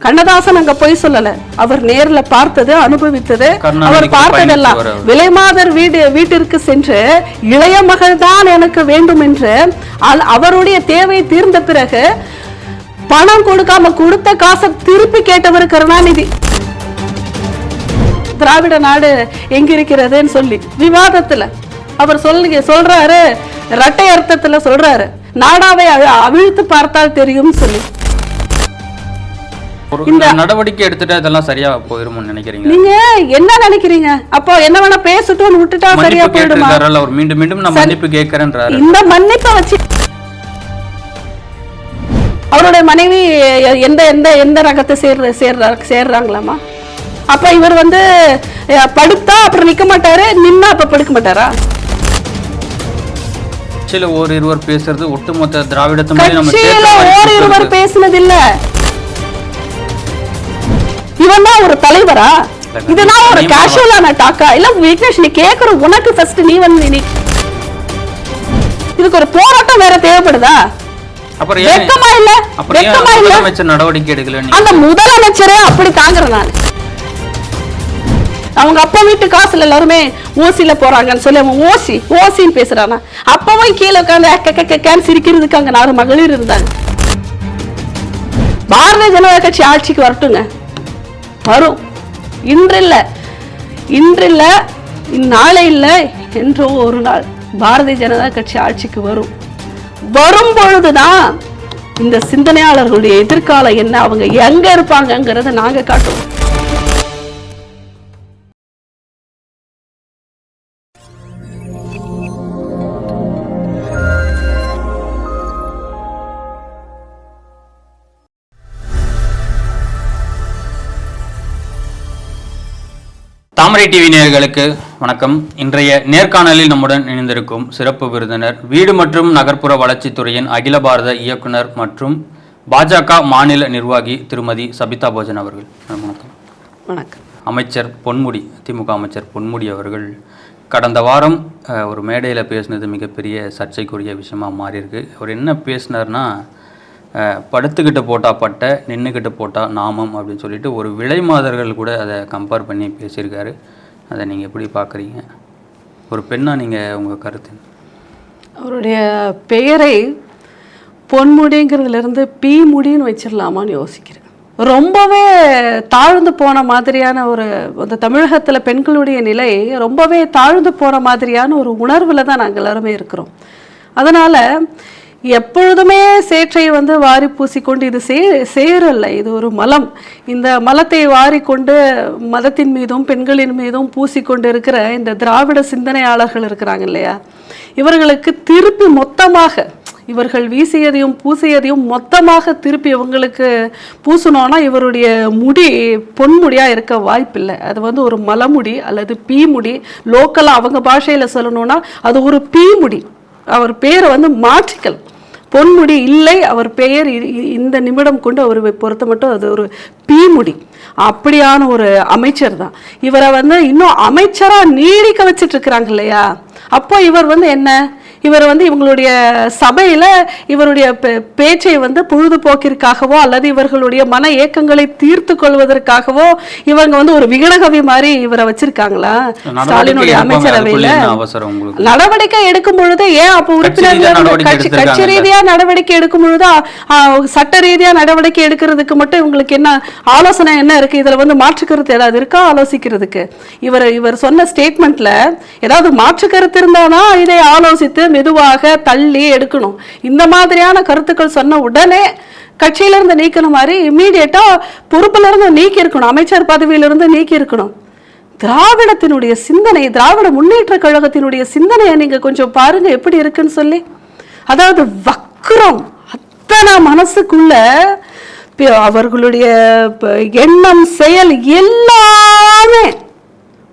கண்ணதாசன் அங்க போய் சொல்லல, அவர் நேர்ல பார்த்தது, அனுபவித்தது, அவர் பார்த்ததெல்லாம். விலைமாதர் வீட்டிற்கு சென்று இளைய மகள் தான் எனக்கு வேண்டும் என்று அவருடைய தேவை தீர்ந்த பிறகு பணம் கொடுக்காம கொடுத்த காசை திருப்பி கேட்டவர் கருணாநிதி. திராவிட நாடு எங்க இருக்கிறதுன்னு சொல்லி விவாதத்துல அவர் சொல்றாரு, இரட்டை அர்த்தத்துல சொல்றாரு, நாடாவை அவிழ்த்து பார்த்தால் தெரியும் சொல்லி. இந்த நடவடிக்கை எடுத்துட்டா இதெல்லாம் சரியா போயிரும்னு நினைக்கிறீங்க? நீங்க என்ன நினைக்கிறீங்க? அப்போ என்ன வேணா பேசிட்டு விட்டுட்டா சரியா போயிடுமா? அவர் மீண்டும் மீண்டும் நான் மன்னிப்பு கேட்கிறேன்றாரு. இந்த மன்னிப்பை வச்சு அவருடைய மனைவி எந்த எந்த எந்த ரகத்தை சேர்றாங்களாமா? அப்ப இவர் படுத்தா அப்புறம் நிக்க மாட்டாரு, நின்னா அப்ப படுக்க மாட்டாரா? கட்சியில ஓரிருவர் பேசுறது ஒட்டுமொத்த திராவிடத்தை ஓரிருவர் பேசுனது இல்ல. இவன் தான் ஒரு தலைவரா? இதுதான் ஒரு கேஷுவலான டாக்கா? இல்ல விக்னேஷ், நீ கேக்குற உனக்கு ஃபர்ஸ்ட் நீ இதுக்கு ஒரு போராட்டம் வேற தேவைப்படுதா? வெக்கமா இல்ல? வெக்கமா இல்ல? நடவடிக்கை எடுக்கல. அந்த முதலமைச்சரே அப்படி தாங்குறேன் நான். அவங்க அப்பா வீட்டு காசுல எல்லாருமே ஓசில போறாங்கன்னு சொல்லி அவன் ஓசின்னு பேசுறானா? அப்பவும் கீழே உட்காந்து சிரிக்கிறதுக்கு அங்க 4 மகளிர் இருந்தாங்க. பாரதிய ஜனதா கட்சி ஆட்சிக்கு வரட்டுங்க, வரும். இன்றில்ல இந்நாளை இல்லை என்றோ ஒரு நாள் பாரதிய ஜனதா கட்சி ஆட்சிக்கு வரும். வரும் பொழுதுதான் இந்த சிந்தனையாளர்களுடைய எதிர்காலம் என்ன, அவங்க எங்க இருப்பாங்கங்கிறத நாங்க காட்டுவோம். தாமரை டிவி நேயர்களுக்கு வணக்கம். இன்றைய நேர்காணலில் நம்முடன் இணைந்திருக்கும் சிறப்பு விருந்தினர், வீடு மற்றும் நகர்ப்புற வளர்ச்சித்துறையின் அகில பாரத இயக்குனர் மற்றும் பாஜக மாநில நிர்வாகி திருமதி சபிதா போஜன் அவர்கள். வணக்கம். வணக்கம். அமைச்சர் பொன்முடி, திமுக அமைச்சர் பொன்முடி அவர்கள் கடந்த வாரம் ஒரு மேடையில் பேசினது மிகப்பெரிய சர்ச்சைக்குரிய விஷயமாக மாறியிருக்கு. அவர் என்ன பேசினார்னா, படுத்துக்கிட்டு போட்டா பட்டை, நின்றுக்கிட்டு போட்டா நாமம் அப்படின்னு சொல்லிட்டு ஒரு விலை மாதர்கள் கூட அதை கம்பேர் பண்ணி பேசியிருக்காரு. அதை நீங்கள் எப்படி பார்க்குறீங்க? ஒரு பெண்ணாக நீங்கள் உங்கள் கருத்து? அவருடைய பெயரை பொன்முடிங்கிறதுலேருந்து பி முடின்னு வச்சிடலாமான்னு யோசிக்கிறேன். ரொம்பவே தாழ்ந்து போன மாதிரியான அந்த தமிழகத்தில் பெண்களுடைய நிலை ரொம்பவே தாழ்ந்து போன மாதிரியான ஒரு உணர்வில் தான் நாங்கள் எல்லாருமே இருக்கிறோம். அதனால் எப்பொழுதுமே சேற்றை வாரி பூசிக்கொண்டு இது சேரல்ல, இது ஒரு மலம். இந்த மலத்தை வாரிக்கொண்டு மதத்தின் மீதும் பெண்களின் மீதும் பூசிக்கொண்டு இருக்கிற இந்த திராவிட சிந்தனையாளர்கள் இருக்கிறாங்க இல்லையா, இவர்களுக்கு திருப்பி மொத்தமாக இவர்கள் வீசியதையும் பூசியதையும் மொத்தமாக திருப்பி இவங்களுக்கு பூசணும்னா இவருடைய முடி பொன்முடியாக இருக்க வாய்ப்பில்லை. அது ஒரு மலமுடி அல்லது பீ முடி. லோக்கலாக அவங்க பாஷையில் சொல்லணும்னா அது ஒரு பீ முடி. அவர் பேரை மாற்றிக்கல், பொன்முடி இல்லை. அவர் பெயர் இந்த நிமிடம் கொண்டு அவர் பொறுத்த மட்டும் அது ஒரு பீமுடி. அப்படியான ஒரு அமைச்சர் தான். இவரை இன்னும் அமைச்சராக நீடிக்க வச்சுட்டு இருக்கிறாங்க இல்லையா. அப்போ இவர் என்ன, இவர் இவங்களுடைய சபையில் இவருடைய பேச்சை பொழுதுபோக்கிற்காகவோ அல்லது இவர்களுடைய மன ஏக்கங்களை தீர்த்து கொள்வதற்காகவோ இவங்க ஒரு விகடகவி மாதிரி இவரை வச்சிருக்காங்களா? ஸ்டாலினுடைய அமைச்சரவையில் நடவடிக்கை எடுக்கும் பொழுது ஏன் அப்போ உறுப்பினர்கள் கட்சி ரீதியா நடவடிக்கை எடுக்கும் பொழுது சட்ட ரீதியா நடவடிக்கை எடுக்கிறதுக்கு மட்டும் இவங்களுக்கு என்ன ஆலோசனை என்ன இருக்கு? இதுல மாற்றுக்கருத்து ஏதாவது இருக்கா ஆலோசிக்கிறதுக்கு? இவர் சொன்ன ஸ்டேட்மெண்ட்ல ஏதாவது மாற்றுக்கருத்து இருந்தானா இதை ஆலோசித்து மெதுவாக தள்ளி எடுக்கணும். இந்த மாதிரியான கருத்துக்கள் சொன்ன உடனே கட்சியிலிருந்து நீக்கணும் மாதிரி இம்மீடியட்டா பொறுப்புல இருந்து நீக்கி இருக்கணும், அமைச்சர் பதவியிலிருந்து நீக்கி இருக்கணும். திராவிடத்தினுடைய சிந்தனை, திராவிட முன்னேற்ற கழகத்தினுடைய சிந்தனையை நீங்க கொஞ்சம் பாருங்க எப்படி இருக்குன்னு சொல்லி. அதாவது வக்ரம் அத்தனை மனசுக்குள்ள அவர்களுடைய எண்ணம் செயல் எல்லாமே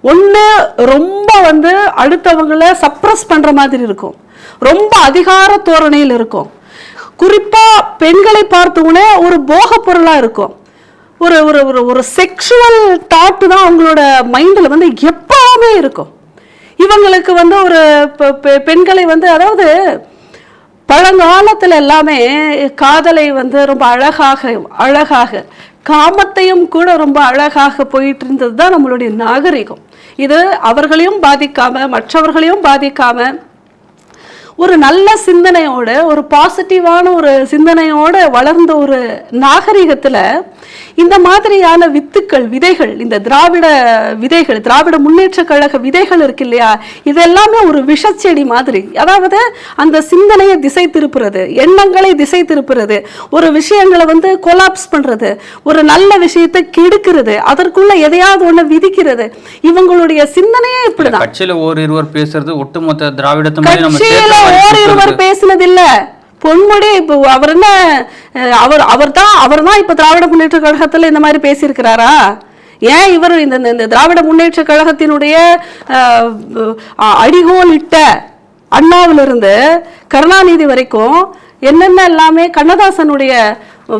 ஒன்று ரொம்ப அடுத்தவங்களை சப்ரஸ் பண்ற மாதிரி இருக்கும், ரொம்ப அதிகார தோரணையில் இருக்கும். குறிப்பா பெண்களை பார்த்தவுடனே ஒரு போக பொருளா இருக்கும், ஒரு ஒரு ஒரு செக்ஷுவல் தாட் தான் அவங்களோட மைண்ட்ல எப்பவுமே இருக்கும். இவங்களுக்கு ஒரு பெண்களை அதாவது பழங்காலத்துல எல்லாமே காதலை ரொம்ப அழகாக காமத்தையும் கூட ரொம்ப அழகாக போயிட்டு இருந்தது தான் நம்மளுடைய நாகரிகம். இது அவர்களையும் பாதிக்காம மற்றவர்களையும் பாதிக்காம ஒரு நல்ல சிந்தனையோட ஒரு பாசிட்டிவான ஒரு சிந்தனையோட வளர்ந்த ஒரு நாகரிகத்துல இந்த மாதிரியான வித்துக்கள் விதைகள், இந்த திராவிட விதைகள், திராவிட முன்னேற்ற கழக விதைகள் இருக்கு இல்லையா, இதெல்லாமே ஒரு விஷச்செடி மாதிரி. அதாவது அந்த சிந்தனையை திசை திருப்புறது, எண்ணங்களை திசை திருப்புறது, ஒரு விஷயங்களை வந்து கொலாப்ஸ் பண்றது, ஒரு நல்ல விஷயத்தை கெடுக்கிறது, அதற்குள்ள எதையாவது ஒண்ணு விதிக்கிறது. இவங்களுடைய சிந்தனையே இப்படிதான். கட்சியில ஓரிருவர் பேசுறது ஒட்டுமொத்த திராவிடத்தை ஓரிருவர் பேசினது இல்ல. பொன்முடி அவர் என்ன அவர் தான் இப்ப திராவிட முன்னேற்ற கழகத்துல இந்த மாதிரி பேசியிருக்கிறாரா? ஏன் இவர் இந்த திராவிட முன்னேற்ற கழகத்தினுடைய அடிகோல் இட்ட அண்ணாவிலிருந்து கருணாநிதி வரைக்கும் என்னென்ன எல்லாமே கண்ணதாசனுடைய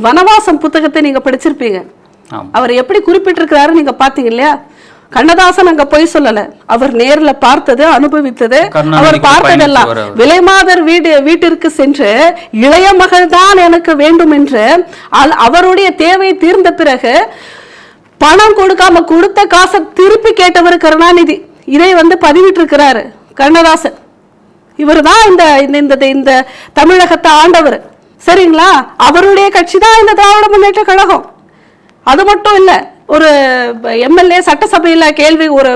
வனவாசம் புத்தகத்தை நீங்க படிச்சிருப்பீங்க. அவர் எப்படி குறிப்பிட்டிருக்கிறாரு நீங்க பாத்தீங்க இல்லையா? கண்ணதாசன் அங்க போய் சொல்லல, அவர் நேர்ல பார்த்தது, அனுபவித்தது, அவர் பார்த்ததெல்லாம். விலைமாதர் வீட்டிற்கு சென்று இளைய மகள் தான் எனக்கு வேண்டும் என்று அவருடைய தேவை தீர்ந்த பிறகு பணம் கொடுக்காம கொடுத்த காசை திருப்பி கேட்டவர் கருணாநிதி. இதை வந்து பதிவிட்டு இருக்கிறாரு கண்ணதாசன். இவர் தான் இந்த தமிழகத்தை ஆண்டவர், சரிங்களா? அவருடைய கட்சி தான் இந்த திராவிட முன்னேற்ற கழகம். அது மட்டும் இல்ல, ஒரு எம்எல்ஏ சட்டசபையில கேள்வி, ஒரு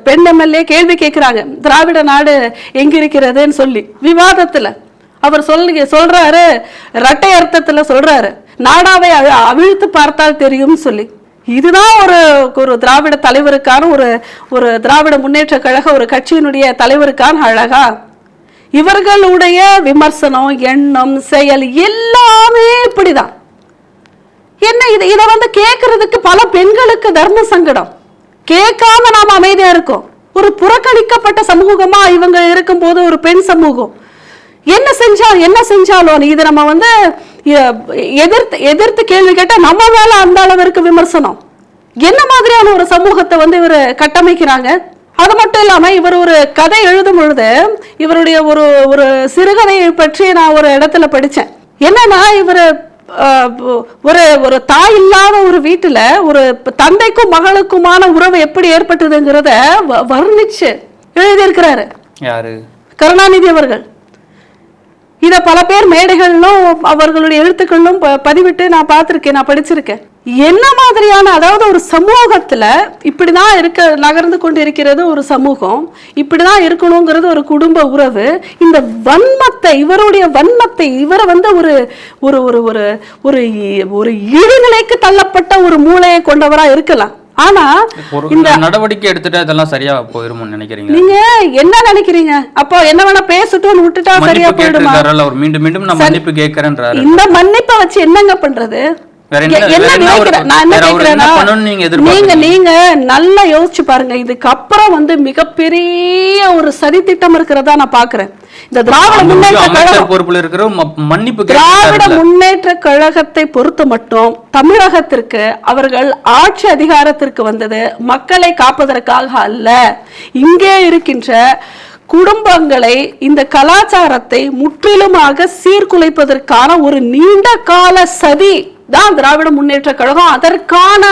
பெண் எம்எல்ஏ கேள்வி கேட்கிறாங்க, திராவிட நாடு எங்க இருக்கிறதுன்னு சொல்லி விவாதத்துல அவர் சொல்றாரு, இரட்டை அர்த்தத்துல சொல்றாரு, நாடாவை அவிழ்த்து பார்த்தால் தெரியும் சொல்லி. இதுதான் ஒரு திராவிட தலைவருக்கான ஒரு திராவிட முன்னேற்ற கழக ஒரு கட்சியினுடைய தலைவருக்கான அழகா? இவர்களுடைய விமர்சனம், எண்ணம், செயல் எல்லாமே இப்படிதான். என்ன இதை வந்து கேட்கறதுக்கு பல பெண்களுக்கு தர்ம சங்கடம். கேட்காம நாம அமைதியா இருக்கோம். ஒரு புறக்கணிக்கப்பட்ட சமூகமா இவங்க இருக்கும் போது ஒரு பெண் சமூகம் என்ன செஞ்சாலும் இதை நம்ம வந்து எதிர்த்து கேள்வி கேட்டா நம்ம மேல அந்த அளவிற்கு விமர்சனம். என்ன மாதிரியான ஒரு சமூகத்தை வந்து இவர் கட்டமைக்கிறாங்க? அது மட்டும் இல்லாம இவர் ஒரு கதை எழுதும் பொழுது இவருடைய ஒரு சிறுகதையை பற்றி நான் ஒரு இடத்துல படிச்சேன். என்னன்னா, இவர் ஒரு தாய் இல்லாத ஒரு வீட்டுல ஒரு தந்தைக்கும் மகளுக்குமான உறவு எப்படி ஏற்பட்டதுங்கிறத வர்ணிச்சு எழுதியிருக்கிறாரு கருணாநிதி அவர்கள். இத பல பேர் மேடைகளிலும் அவர்களுடைய எழுத்துக்களிலும் பதிவிட்டு நான் பார்த்திருக்கேன், நான் படிச்சிருக்கேன். என்ன மாதிரியான, அதாவது ஒரு சமூகத்துல இப்படிதான் நகர்ந்து கொண்டு இருக்கிறது ஒரு சமூகம், இப்படிதான் இருக்கணுங்கிறது ஒரு குடும்ப உறவு. இந்த வன்மத்தை, இவருடைய வன்மத்தை, இவரை வந்து ஒரு ஒரு ஒரு ஒரு ஒரு இழிநிலைக்கு தள்ளப்பட்ட ஒரு மூளையை கொண்டவரா இருக்கலாம். ஆனா இந்த நடவடிக்கை எடுத்துட்டா இதெல்லாம் சரியா போயிரும்னு நினைக்கிறீங்க? நீங்க என்ன நினைக்கிறீங்க? அப்போ என்ன வேணா பேசிட்டு விட்டுட்டா சரியா போயிடுமா? மீண்டும் மீண்டும் நான் மன்னிப்பு கேட்கறேன்றாரு. இந்த மன்னிப்பை வச்சு என்னங்க பண்றது? நீங்க நல்லா யோசிச்சு பாருங்க. இதுக்கு அப்புறம் வந்து மிகப்பெரிய ஒரு சதி திட்டம் இருக்கிறதா நான் பாக்குறேன். இந்த திராவிட முன்னேற்ற கழகத்தை பொறுத்த மட்டும் தமிழகத்திற்கு அவர்கள் ஆட்சி அதிகாரத்திற்கு வந்தது மக்களை காப்பதற்காக அல்ல. இங்கே இருக்கின்ற குடும்பங்களை, இந்த கலாச்சாரத்தை முற்றிலுமாக சீர்குலைப்பதற்கான ஒரு நீண்ட கால சதி தான் திராவிட முன்னேற்ற கழகம். அதற்கான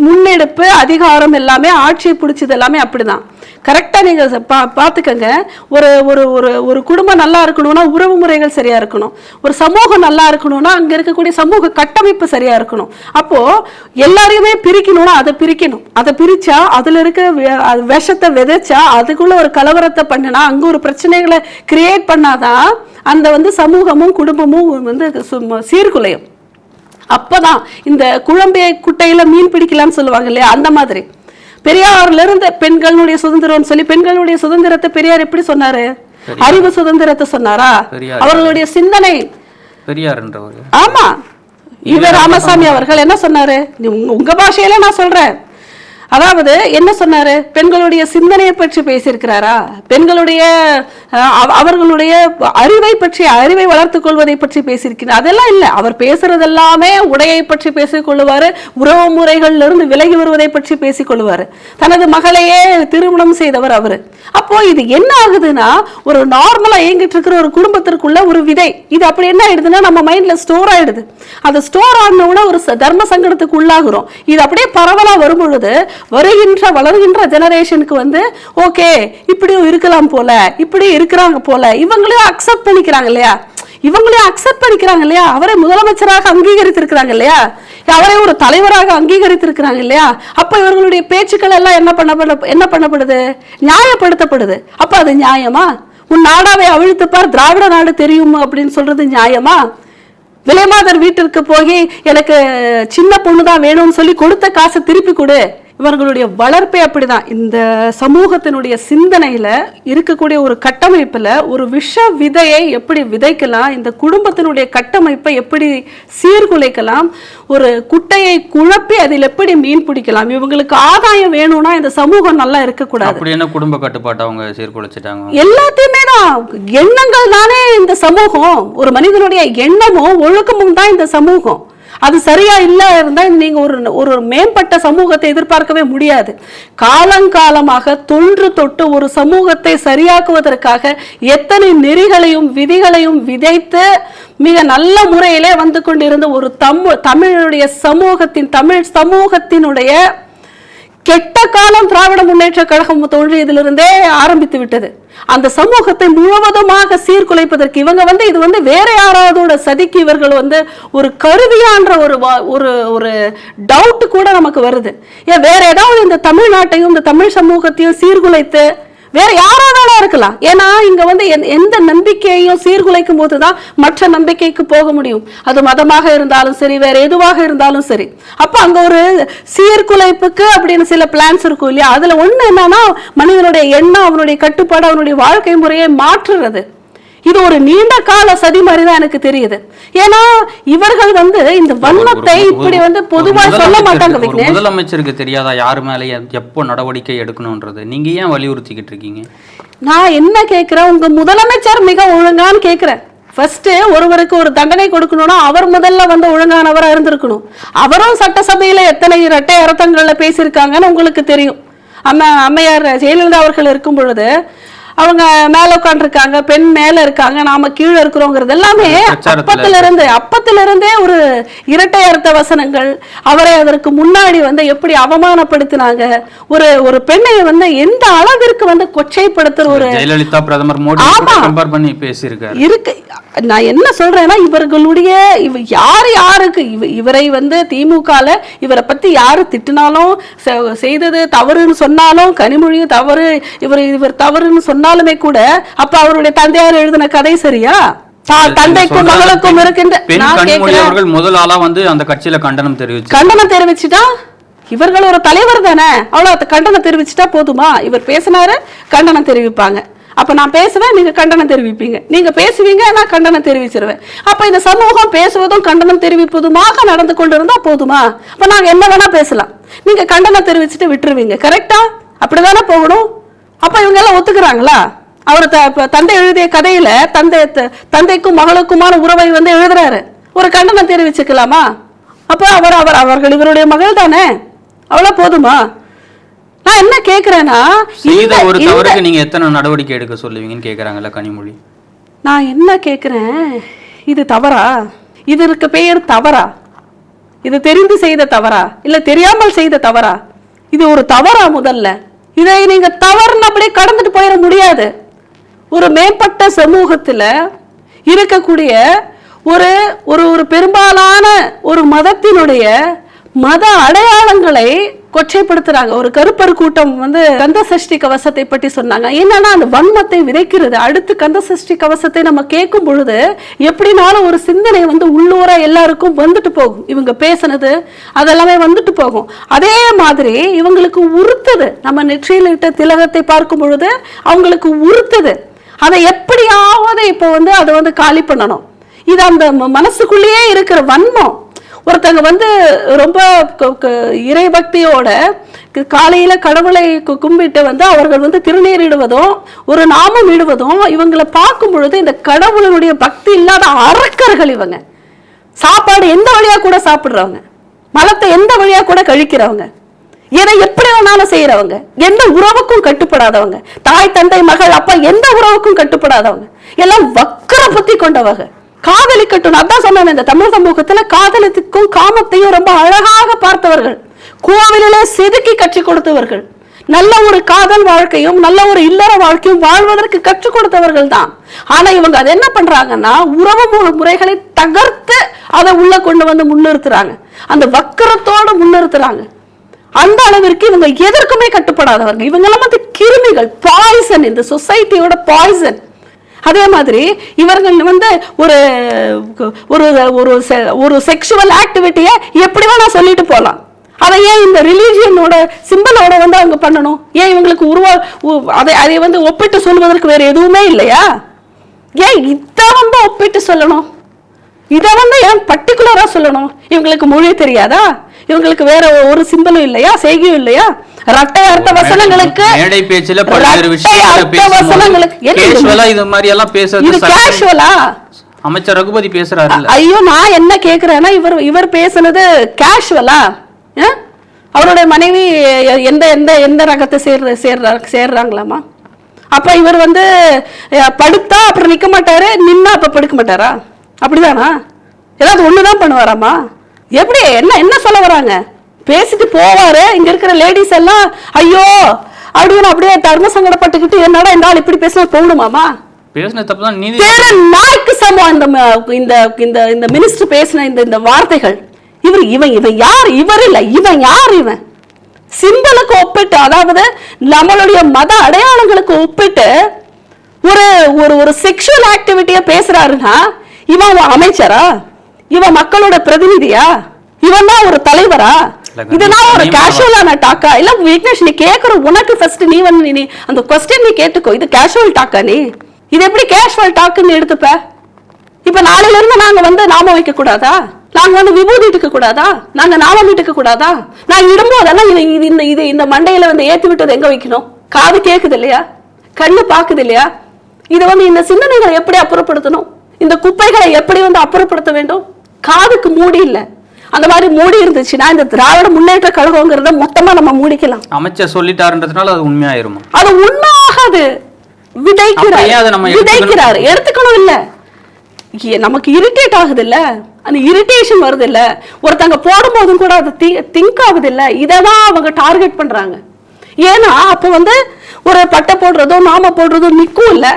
முன்னெடுப்பு, அதிகாரம் எல்லாமே, ஆட்சியை பிடிச்சது எல்லாமே அப்படிதான். கரெக்டா நீங்க பாத்துக்கங்க. ஒரு குடும்பம் நல்லா இருக்கணும்னா உறவு முறைகள் சரியா இருக்கணும். ஒரு சமூகம் நல்லா இருக்கணும்னா அங்க இருக்கக்கூடிய சமூக கட்டமைப்பு சரியா இருக்கணும். அப்போ எல்லாரையுமே பிரிக்கணும்னா அதை பிரிக்கணும். அதை பிரிச்சா அதுல இருக்க விஷத்தை விதைச்சா அதுக்குள்ள ஒரு கலவரத்தை பண்ணினா அங்க ஒரு பிரச்சனைகளை கிரியேட் பண்ணாதான் அந்த வந்து சமூகமும் குடும்பமும் வந்து சீர்குலையும். அப்பதான் இந்த குழம்பையை குட்டையில மீன் பிடிக்கலாம்னு சொல்லுவாங்க இல்லையா, அந்த மாதிரி பெரியார்ல இருந்து பெண்களுடைய சுதந்திரம் சொல்லி பெண்களுடைய சுதந்திரத்தை பெரியார் எப்படி சொன்னாரு? அறிவு சுதந்திரத்தை சொன்னாரா? அவர்களுடைய சிந்தனை பெரியார். ஆமா, ராமசாமி அவர்கள் என்ன சொன்னாரு? உங்க பாஷையில நான் சொல்றேன், அதாவது என்ன சொன்னாரு, பெண்களுடைய சிந்தனையை பற்றி பேசியிருக்கிறாரா, பெண்களுடைய அவர்களுடைய அறிவை வளர்த்துக் கொள்வதை பற்றி பேசியிருக்கிறார்? அதெல்லாம் இல்ல. அவர் பேசுறது எல்லாமே உடையை பற்றி பேசிக் கொள்ளுவாரு, உறவு முறைகள்ல இருந்து விலகி வருவதை பற்றி பேசிக் கொள்ளுவாரு. தனது மகளையே திருமணம் செய்தவர் அவரு. அப்போ இது என்ன ஆகுதுன்னா, ஒரு நார்மலா இயங்கிட்டு இருக்கிற ஒரு குடும்பத்திற்குள்ள ஒரு விதை இது அப்படி என்ன ஆயிடுதுன்னா நம்ம மைண்ட்ல ஸ்டோர் ஆயிடுது. அந்த ஸ்டோர் ஆன உடனே ஒரு தர்ம சங்கடத்துக்கு உள்ளாகிறோம். இது அப்படியே பரவலா வரும் பொழுது வளர்கின்ற ஜெனரேஷனுக்கு வந்து ஓகே இப்படியும் இருக்கலாம் போல, இப்படி இருக்கிறாங்க போல, இவங்களையும் அக்செப்ட் பண்ணிக்கிறாங்க இல்லையா, அவரை முதலமைச்சராக அங்கீகரித்திருக்கிறாங்க இல்லையா, அவரை ஒரு தலைவராக அங்கீகரித்திருக்கிறாங்க இல்லையா. அப்ப இவர்களுடைய பேச்சுக்கள் எல்லாம் என்ன பண்ணப்படுது, நியாயப்படுத்தப்படுது. அப்ப அது நியாயமா? உன் நாடாவை அவிழ்த்துப்பார், திராவிட நாடு தெரியும் அப்படின்னு சொல்றது நியாயமா? விலைமாதர் வீட்டிற்கு போய் எனக்கு சின்ன பொண்ணுதான் வேணும்னு சொல்லி கொடுத்த காசை திருப்பி கொடு. இவர்களுடைய வளர்ப்பே அப்படிதான். இந்த சமூகத்தினுடைய சிந்தனையில இருக்கக்கூடிய ஒரு கட்டமைப்புல ஒரு விஷ விதையை எப்படி விதைக்கலாம், இந்த குடும்பத்தினுடைய கட்டமைப்பை எப்படி சீர்குலைக்கலாம், ஒரு குட்டையை குழப்பி அதில் எப்படி மீன் பிடிக்கலாம். இவங்களுக்கு ஆதாயம் வேணும்னா இந்த சமூகம் நல்லா இருக்கக்கூடாது. அப்படி என்ன குடும்ப கட்டுப்பாட்டை அவங்க சீர்குலைச்சிட்டாங்க? எல்லாத்தையுமே தான் எண்ணங்கள் தானே இந்த சமூகம். ஒரு மனிதனுடைய எண்ணமும் ஒழுக்கமும் தான் இந்த சமூகம். அது சரியா இல்ல இருந்தா நீங்க ஒரு மேம்பட்ட சமூகத்தை எதிர்பார்க்கவே முடியாது. காலங்காலமாக தொன்று தொட்டு ஒரு சமூகத்தை சரியாக்குவதற்காக எத்தனை நெறிகளையும் விதிகளையும் விதைத்து மிக நல்ல முறையிலே வந்து கொண்டிருந்த ஒரு தமிழுடைய தமிழ் சமூகத்தினுடைய கெட்ட காலம் திராவிட முன்னேற்ற கழகம் தோன்றியதிலிருந்தே ஆரம்பித்து விட்டது. அந்த சமூகத்தை முழுவதுமாக சீர்குலைப்பதற்கு இவங்க இது வேற யாராவதோட சதிக்கு இவர்கள் ஒரு கருவியான்ற ஒரு டவுட் கூட நமக்கு வருது. ஏன் வேற ஏதாவது இந்த தமிழ்நாட்டையும் இந்த தமிழ் சமூகத்தையும் சீர்குலைத்து வேற யாராவது இருக்கலாம். ஏன்னா இங்க எந்த நம்பிக்கையையும் சீர்குலைக்கும் போதுதான் மற்ற நம்பிக்கைக்கு போக முடியும். அது மதமாக இருந்தாலும் சரி, வேற எதுவாக இருந்தாலும் சரி. அப்ப அங்க ஒரு சீர்குலைப்புக்கு அப்படின்னு சில பிளான்ஸ் இருக்கும் இல்லையா. அதுல ஒண்ணு என்னன்னா மனிதனுடைய எண்ணம், அவனுடைய கட்டுப்பாடு, அவனுடைய வாழ்க்கை முறையை மாற்றுறது. இது ஒரு நீண்ட கால சதி மாதிரி தான் எனக்கு தெரியுது. ஏன்னா இவர்கள் இந்த வன்மத்தை இப்படி பொதுவா சொல்ல மாட்டாங்க. முதலமைச்சருக்கு தெரியாதா யாரு மேல எப்போ நடவடிக்கை எடுக்கணும்ன்றது? நீங்க ஏன் வலியுறுத்திக்கிட்டு இருக்கீங்க? நான் என்ன கேட்கிறேன், உங்க முதலமைச்சர் மிக ஒழுங்கான்னு கேட்கிறேன். ஃபர்ஸ்ட் ஒருவருக்கு ஒரு தண்டனை கொடுக்கணும்னா அவர் முதல்ல ஒழுங்கானவரா இருந்திருக்கணும். அவரும் சட்டசபையில எத்தனை இரட்டை அர்த்தங்கள்ல பேசியிருக்காங்கன்னு உங்களுக்கு தெரியும். அம்மையார் ஜெயலலிதா அவர்கள் இருக்கும் பொழுது அவங்க மேல உட்காந்துருக்காங்க, பெண் மேல இருக்காங்க, நாம கீழே இருக்கிறோங்கிறது எல்லாமே அப்பத்துல இருந்தே ஒரு இரட்டை அர்த்த வசனங்கள். அவரை அதற்கு முன்னாடி எப்படி அவமானப்படுத்தினாங்க, ஒரு பெண்ணை எந்த அளவிற்கு கொச்சைப்படுத்துற ஒரு ஜெயலலிதா பிரதமர் மோடி கம்பேர் பண்ணி பேசியிருக்காரு இருக்கு. நான் என்ன சொல்றேன்னா இவர்களுடைய யாருக்கு இவரை திமுகல இவரை பத்தி யாரு திட்டினாலும் செய்தது தவறுன்னு சொன்னாலும், கனிமொழியும் தவறு, இவர் தவறுன்னு சொன்னாலுமே கூட அப்ப அவருடைய தந்தையார் எழுதின கதை சரியா? தந்தைக்கும் மகளுக்கும் இருக்கின்ற முதல் ஆளா அந்த கட்சியில கண்டனம் தெரிவிச்சுட்டா இவர்கள் ஒரு தலைவர் தானே, அவ்வளவு கண்டனம் தெரிவிச்சுட்டா போதுமா? இவர் பேசினாரு, கண்டனம் தெரிவிப்பாங்க. அப்ப நான் பேசுவேன், நீங்க கண்டனம் தெரிவிப்பீங்க. நீங்க பேசுவீங்க, நான் கண்டனம் தெரிவிச்சிருவேன். அப்ப இந்த சமூகம் பேசுவதும் கண்டனம் தெரிவிப்பதுமாக நடந்து கொண்டிருந்தா போதுமா? அப்ப நாங்க என்ன வேணா பேசலாம், நீங்க கண்டனம் தெரிவிச்சுட்டு விட்டுருவீங்க. கரெக்டா? அப்படிதானே போகணும். அப்ப இவங்க எல்லாம் ஒத்துக்கிறாங்களா? அவர் தந்தை எழுதிய கதையில தந்தைக்கும் மகளுக்குமான உறவை எழுதுறாரு, ஒரு கண்டனம் தெரிவிச்சுக்கலாமா? அப்ப அவர்கள் இவருடைய மகள் தானே, அவ்வளவு போதுமா? நான் என்ன கேக்குறேன்னா, ஒரு தவறுக்கு நீங்க எத்தனை நடவடிக்கை எடுக்க சொல்லுவீங்கன்னு கேக்குறாங்கல்ல கனிமொழி. நான் என்ன கேக்குறேன், இது தவறா? இதற்கு பெயர் தவறா? இது தெரிந்து செய்த தவறா இல்ல தெரியாமல் செய்த தவறா? இது ஒரு தவறா? முதல்ல இதை நீங்க தவறுன்னு அப்படியே கடந்துட்டு போயிட முடியாது. ஒரு மேம்பட்ட சமூகத்துல இருக்கக்கூடிய ஒரு பெரும்பாலான ஒரு மதத்தினுடைய மத அடையாளங்களை கொச்சைப்படுத்துறாங்க. ஒரு கருப்பர் கூட்டம் கந்த சஷ்டி கவசத்தை பற்றி சொன்னாங்க. என்னன்னா அந்த வன்மத்தை விதைக்கிறது. அடுத்து கந்த சஷ்டி கவசத்தை நம்ம கேட்கும் பொழுது எப்படினாலும் ஒரு சிந்தனை உள்ளூரா எல்லாருக்கும் வந்துட்டு போகும். இவங்க பேசினது அதெல்லாமே வந்துட்டு போகும். அதே மாதிரி இவங்களுக்கு உறுத்துது. நம்ம நெற்றியில் இட்ட திலகத்தை பார்க்கும் பொழுது அவங்களுக்கு உறுத்துது. அதை எப்படியாவது இப்போ அதை காலி பண்ணணும். இது அந்த மனசுக்குள்ளேயே இருக்கிற வன்மம். ஒருத்தங்க வந்து ரொம்ப இறை பக்தியோட காலையில கடவுளை கும்பிட்டு வந்து அவர்கள் வந்து திருநீரிடுவதும் ஒரு நாமம் இடுவதும் இவங்களை பார்க்கும் பொழுது இந்த கடவுளுடைய பக்தி இல்லாத அரக்கர்கள் இவங்க. சாப்பாடு எந்த வழியா கூட சாப்பிடுறவங்க, மலத்தை எந்த வழியா கூட கழிக்கிறவங்க, எதை எப்படி வேணாலும் செய்யறவங்க, எந்த உறவுக்கும் கட்டுப்படாதவங்க, தாய் தந்தை மகள் அப்பா எந்த உறவுக்கும் கட்டுப்படாதவங்க, எல்லாம் வக்கர புத்தி கொண்டவங்க. காதலிக்கட்டும், அதான் சொன்னேன், இந்த தமிழ் சமூகத்துல காதலிக்கும் காமத்தையும் ரொம்ப அழகாக பார்த்தவர்கள், கோவிலே செதுக்கி கற்றுக் கொடுத்தவர்கள், நல்ல ஒரு காதல் வாழ்க்கையும் நல்ல ஒரு இல்லற வாழ்க்கையும் வாழ்வதற்கு கற்றுக் கொடுத்தவர்கள் தான். ஆனா இவங்க அதை என்ன பண்றாங்கன்னா உறவு முறைகளை தகர்த்து அதை உள்ள கொண்டு வந்து முன்னிறுத்துறாங்க, அந்த வக்கரத்தோட முன்னிறுத்துறாங்க. அந்த அளவிற்கு இவங்க எதற்குமே கட்டுப்படாதவர்கள். இவங்க எல்லாம் வந்து கிருமிகள், பாய்சன், இந்த சொசைட்டியோட பாய்சன். அதே மாதிரி இவர்கள் வந்து ஒரு ஒரு ஒரு செக்ஷுவல் ஆக்டிவிட்டியை எப்படி வேணா சொல்லிட்டு போகலாம். அதை ஏன் இந்த ரிலீஜியனோட சிம்பிளோட வந்து அவங்க பண்ணணும்? ஏன் இவங்களுக்கு அதை வந்து ஒப்பிட்டு சொல்வதற்கு வேற எதுவுமே இல்லையா? ஏன் இதை வந்து ஒப்பிட்டு சொல்லணும்? இதை வந்து ஏன் பர்டிகுலரா சொல்லணும்? இவங்களுக்கு மொழி தெரியாதா? இவங்களுக்கு வேற ஒரு சிம்பலும் இல்லையா, செய்கையும் இல்லையா? இரட்டை அர்த்த வசனங்களுக்கு மேடை பேச்சில பல்வேறு விஷயங்களை கேஷுவலா இது மாதிரி எல்லாம் பேசுறது கேஷுவலா அமைச்சர் ரகுபதி பேசுறாரு. ஐயோ, நான் என்ன கேக்குறேன்னா இவர் பேசுனது கேஷுவலா? அவருடைய மனைவி எந்த எந்த எந்த ரகத்தை சேர்றாங்களாமா? அப்ப இவர் வந்து படுத்தா அப்புறம் நிக்க மாட்டாரு, நின்னா அப்ப படுக்க மாட்டாரா? அப்படிதானா? ஏதாவது ஒண்ணுதான் பண்ணுவாராமா? எப்படி என்ன என்ன சொல்ல வராங்க? பேசிட்டு போவாரு, இங்க இருக்கிற லேடிஸ் எல்லாம் ஐயோ அப்படின்னு அப்படியே தர்ம சங்கடப்பட்டுக்கிட்டு என்னடா இந்த ஆள் இப்படி பேசினா போகணுமாமா? பேசின தப்புதான். நீதி நாய்க்கு சமம் இந்த இந்த இந்த மினிஸ்டர் பேசின இந்த வார்த்தைகள். இவன் யார்? இவர் இல்ல, இவன் யார்? இவன் சிம்பலுக்கு ஒப்பிட்டு, அதாவது நம்மளுடைய மத அடையாளங்களுக்கு ஒப்பிட்டு ஒரு ஒரு செக்ஷுவல் ஆக்டிவிட்டிய பேசுறாருன்னா இவன் அமைச்சரா? இவன் மக்களோட பிரதிநிதியா? இவன் தான் ஒரு தலைவரா? இதெல்லாம் ஒரு கேஷுவலான டாக்கா? இல்ல விக்னேஷ், நீ கேக்குற உனக்கு ஃபர்ஸ்ட் நீ வந்து நீ அந்த क्वेश्चन நீ கேட்டுக்கோ. இது கேஷுவல் டாக்கா? நீ இது எப்படி கேஷுவல் டாக்குன்னு எடுத்துப்ப? இப்ப நாளையில இருந்து நாங்க வந்து நாம வைக்க கூடாதா? நாங்க வந்து விபூதி இட்டுக்க கூடாதா? நாங்க நாமம் இட்டுக்க கூடாதா? நான் இடும்போதெல்லாம் இது இந்த மண்டையில வந்து ஏத்தி விட்டது எங்க வைக்கணும்? காது கேக்குது இல்லையா? கண்ணு பாக்குது இல்லையா? இதை வந்து இந்த சிந்தனைகளை எப்படி அப்புறப்படுத்தணும்? இந்த குப்பைகளை எப்படி வந்து அப்புறப்படுத்த வேண்டும்? காதுக்கு மூடி இல்ல. அந்த மாதிரி மூடி இருந்துச்சுன்னா இந்த திராவிட முன்னேற்ற கழகங்கிறத மொத்தமா நம்ம மூடிக்கலாம். அமைச்சர் சொல்லிட்டாருன்றதுனால அது உண்மையாயிருமா? அது உண்மையாகாது. விதைக்கிறாரு, எடுத்துக்கணும் இல்ல. நமக்கு இரிட்டேட் ஆகுது இல்ல, அந்த இரிட்டேஷன் வருது இல்ல, ஒருத்தங்க போடும் போதும் கூட அது திங்க் ஆகுது இல்ல. இததான் அவங்க டார்கெட் பண்றாங்க. ஏன்னா அப்ப வந்து ஒரு பட்டை போடுறதோ நாம போடுறதோ நிக்கும் இல்ல,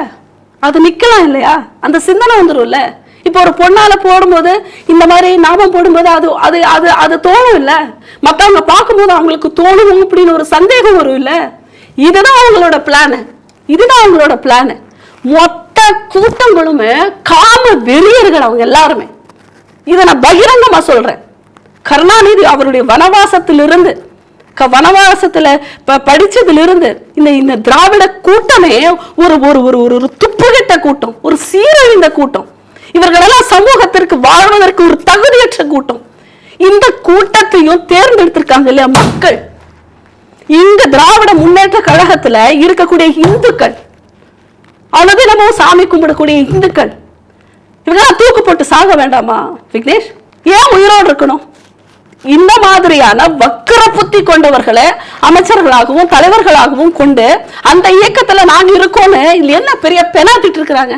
அது நிக்கலாம் இல்லையா? அந்த சிந்தனை வந்துடும் இல்ல. இப்ப ஒரு பொண்ணால போடும்போது இந்த மாதிரி நாமம் போடும்போது அது அது அது அது தோணும் இல்ல, மத்தவங்க பார்க்கும்போது அவங்களுக்கு தோணும் அப்படின்னு ஒரு சந்தேகம் வரும் இல்ல. இதுதான் அவங்களோட பிளான். இதுதான் அவங்களோட பிளான். மொத்த கூட்டங்களுமே காம வெறியர்கள் அவங்க எல்லாருமே. இதை நான் பகிரங்கமா சொல்றேன். கருணாநிதி அவருடைய வனவாசத்திலிருந்து படிச்சதிலிருந்து இந்த திராவிட கூட்டமே ஒரு ஒரு ஒரு ஒரு துப்புகிட்ட கூட்டம், ஒரு சீரழிந்த கூட்டம். இவர்களெல்லாம் சமூகத்திற்கு வாழ்வதற்கு ஒரு தகுதியற்ற கூட்டம். இந்த கூட்டத்தையும் தேர்ந்தெடுத்திருக்காங்க இல்லையா மக்கள். இங்க திராவிட முன்னேற்ற கழகத்துல இருக்கக்கூடிய இந்துக்கள், அனுதினமும் சாமி கும்பிடக்கூடிய இந்துக்கள், இவங்கெல்லாம் தூக்கு போட்டு சாக வேண்டாமா விக்னேஷ்? ஏன் உயிரோடு இருக்கணும்? இந்த மாதிரியான வக்கர புத்தி கொண்டவர்களை அமைச்சர்களாகவும் தலைவர்களாகவும் கொண்டு அந்த இயக்கத்துல நாங்க இருக்கோம்னு என்ன பெரிய பெனாத்திட்டு இருக்கிறாங்க.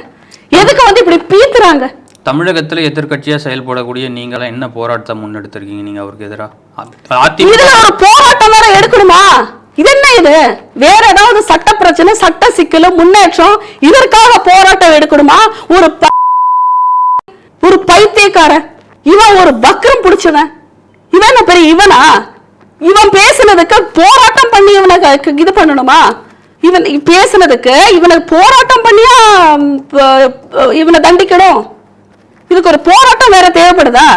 எதுக்கு வந்து இப்படி பீத்துறாங்க? தமிழகத்துல எதிர்கட்சியா செயல்படக்கூடிய நீங்க என்ன போராட்டம் முன்னெடுத்திருக்கீங்க? நீங்க அவருக்கு எதிராக இதுல ஒரு போராட்டம் வேற எடுக்கணுமா? இது என்ன? இது வேற ஏதாவது சட்ட பிரச்சனை, சட்ட சிக்கல், முன்னேற்றம், இதற்காக போராட்டம் எடுக்கணுமா? ஒரு பைத்தியக்காரன் இவன், ஒரு வக்கரம் பிடிச்சவன் இவன். என்ன பெரிய இவனா? இவன் பேசுனதுக்கு போராட்டம் பண்ணி இவனை இது பண்ணணுமா? இவன் பேசுனதுக்கு இவனை போராட்டம் பண்ணியா இவனை தண்டிக்கணும்? இதுக்கு ஒரு போராட்டம் வேற தேவைப்படுதா?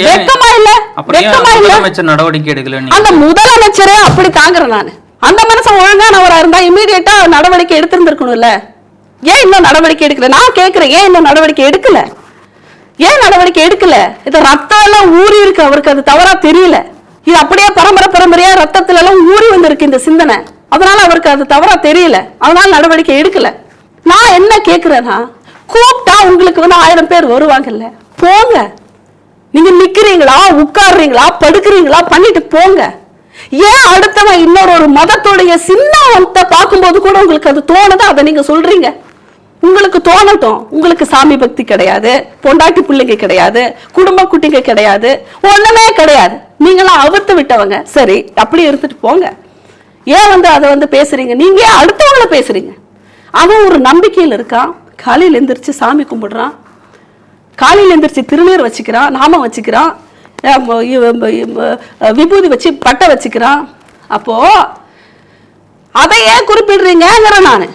வெக்கமா இல்ல? நடவடிக்கை எடுக்கல. அந்த முதலமைச்சரே அப்படி தாங்குறேன் நானு. அந்த மனுஷன் ஒழுங்கானவரா இருந்தா இமீடியட்டா நடவடிக்கை எடுத்திருந்திருக்கணும்ல. ஏன் இன்னும் நடவடிக்கை எடுக்கல? நான் கேட்கிறேன், ஏன் இன்னும் நடவடிக்கை எடுக்கல? ஏன் நடவடிக்கை எடுக்கல? இது ரத்தம் எல்லாம் ஊறி இருக்கு, அவருக்கு அது தவறா தெரியல. இது அப்படியே பரம்பரையா ரத்தத்துல எல்லாம் ஊறி வந்திருக்கு இந்த சிந்தனை. அதனால அவருக்கு அது தவறா தெரியல, அதனால நடவடிக்கை எடுக்கல. நான் என்ன கேக்குறேன்னா, கூப்பிட்டா உங்களுக்கு 1000 பேர் வருவாங்கல்ல, போங்க. நீங்க நிக்கிறீங்களா, உட்கார்றீங்களா, படுக்கிறீங்களா, பண்ணிட்டு போங்க. ஏன் அடுத்தவன் இன்னொரு மதத்துடைய சின்னத்தை பார்க்கும்போது கூட உங்களுக்கு அது தோணுதோ அதை நீங்க சொல்றீங்க? உங்களுக்கு தோணட்டும். உங்களுக்கு சாமி பக்தி கிடையாது, பொண்டாட்டி பிள்ளைங்க கிடையாது, குடும்ப குட்டிங்க கிடையாது, ஒண்ணுமே கிடையாது. நீங்களாம் அவுத்து விட்டவங்க. சரி, அப்படி இருந்துட்டு போங்க. ஏன் அதை பேசுறீங்க? நீங்க ஏன் அடுத்தவங்கள பேசுறீங்க? அவன் ஒரு நம்பிக்கையில் இருக்கான். காலையில் எந்திரிச்சு சாமி கும்பிடுறான், காலையில் எந்திரிச்சு திருநீர் வச்சுக்கிறான், நாமம் வச்சுக்கிறான், விபூதி வச்சு பட்டை வச்சுக்கிறான். அப்போ அதை ஏன் குறிப்பிடுறீங்கிற நானு.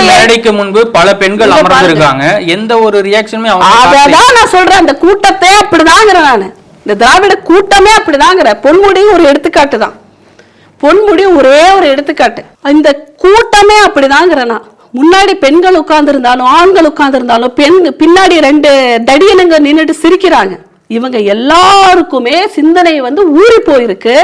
மேடைக்கு முன்பு பல பெண்கள் அமர்ந்திருக்காங்க, எந்த ஒரு ரியாக்ஷனுமே. அதான் நான் சொல்றேன், அந்த கூட்டத்தை அப்படிதாங்கிற நானு. இந்த திராவிட கூட்டமே அப்படிதாங்கிற. பொன்முடியும் ஒரு எடுத்துக்காட்டு தான். பொன்முடியும் ஒரே ஒரு எடுத்துக்காட்டு. இந்த கூட்டமே அப்படிதாங்கிற நான். முன்னாடி பெண்கள் உட்கார்ந்து இருந்தாலும் ஆண்கள் உட்கார்ந்து இருந்தாலும் பின்னாடி 2 தடியனுங்க நின்னுட்டு சிரிக்கிறாங்க. இவங்க எல்லாருக்குமே சிந்தனை ஊறி போயிருக்கு.